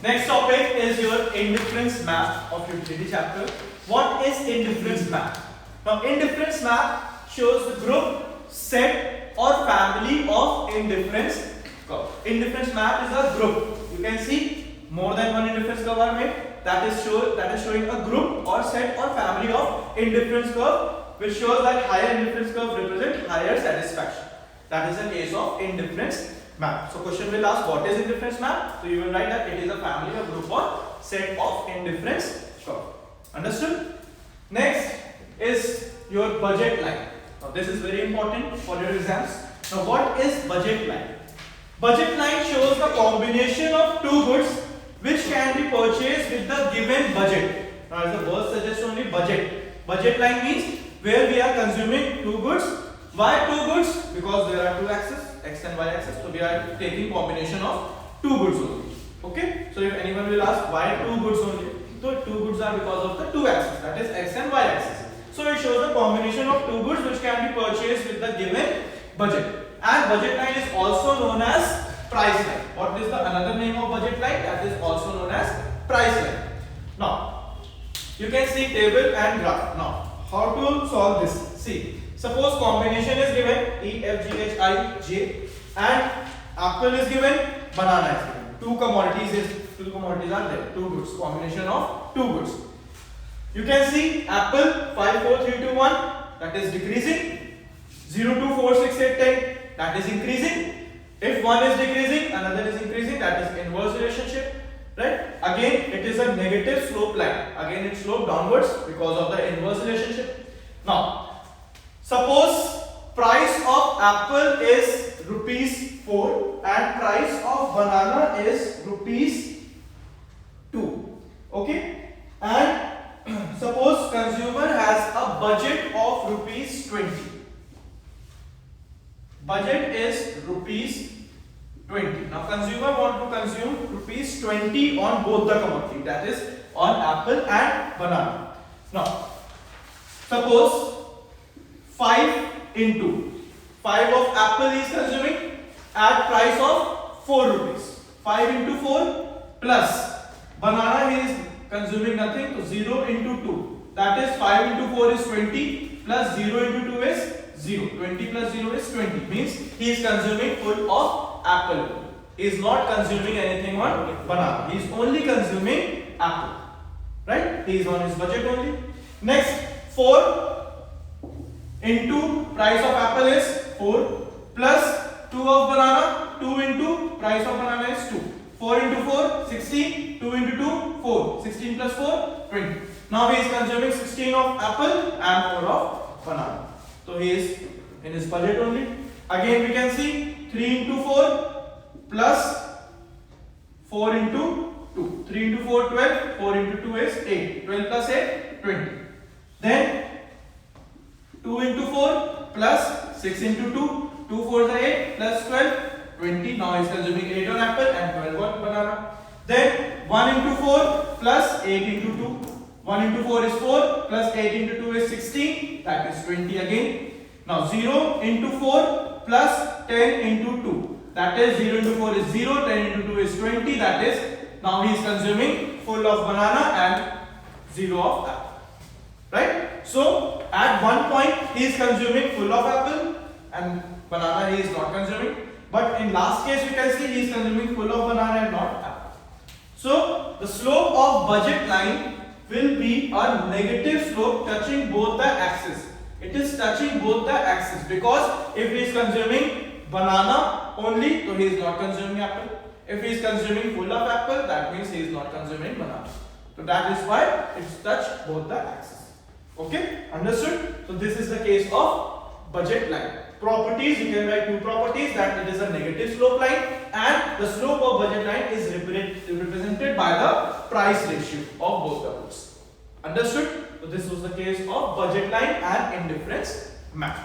Next topic is your indifference map of utility chapter. What is indifference map? Now indifference map shows the group, set or family of indifference curve. Indifference map is a group. You can see more than one indifference curve are made. That is showing a group or set or family of indifference curve, which shows that higher indifference curve represent higher satisfaction. That is the case of indifference map. So question will ask what is indifference map? So you will write that it is a family or group or set of indifference curve. Understood? Next is your budget line. Now this is very important for your exams. Now what is budget line? Budget line shows the combination of two goods which can be purchased with the given budget. Now as the word suggests only budget. Budget line means where we are consuming two goods. Why two goods? Because there are two axes, x and y axis. So we are taking combination of two goods only. Okay. So if anyone will ask why two goods only, so two goods are because of the two axes, that is x and y axis. So it shows the combination of two goods which can be purchased with the given budget. And budget line is also known as price line. What is the another name of budget line? That is also known as price line. Now you can see table and graph. Now how to solve this? See. Suppose combination is given E, F, G, H, I, J and apple is given, banana is given. Two commodities are there. Two goods. Combination of two goods. You can see apple 5, 4, 3, 2, 1 that is decreasing. 0, 2, 4, 6, 8, 10 that is increasing. If one is decreasing, another is increasing, that is inverse relationship. Right? Again it is a negative slope line. Again it slopes downwards because of the inverse relationship. Now suppose price of apple is rupees 4 and price of banana is rupees 2. Okay? And suppose consumer has a budget of rupees 20. Budget is rupees 20. Now consumer want to consume rupees 20 on both the commodity, that is on apple and banana. Now suppose 5 into 5 of apple is consuming at price of 4 rupees. 5 into 4 plus banana he is consuming nothing, so 0 into 2. That is 5 into 4 is 20 plus 0 into 2 is 0. 20 plus 0 is 20. Means he is consuming full of apple. He is not consuming anything on banana. He is only consuming apple. Right? He is on his budget only. Next 4 into price of apple is 4 plus 2 of banana, 2 into price of banana is 2. 4 into 4, 16, 2 into 2, 4. 16 plus 4, 20. Now he is consuming 16 of apple and 4 of banana. So he is in his budget only. Again we can see 3 into 4 plus 4 into 2. 3 into 4, 12. 4 into 2 is 8. 12 plus 8, 20. Then 2 into 4 plus 6 into 2. 2 4s are 8 plus 12, 20. Now he is consuming 8 on apple and 12 on banana. Then 1 into 4 plus 8 into 2. 1 into 4 is 4 plus 8 into 2 is 16. That is 20 again. Now 0 into 4 plus 10 into 2. That is 0 into 4 is 0. 10 into 2 is 20. That is now he is consuming full of banana and 0 of apple. Right? So at one point he is consuming full of apple and banana he is not consuming. But in last case we can see he is consuming full of banana and not apple. So the slope of budget line will be a negative slope touching both the axes. It is touching both the axes because if he is consuming banana only, so he is not consuming apple. If he is consuming full of apple, that means he is not consuming banana. So that is why it's touched both the axes. Okay, understood? So this is the case of budget line. Properties, you can write two properties, that it is a negative slope line and the slope of budget line is represented by the price ratio of both the goods. Understood? So this was the case of budget line and indifference map.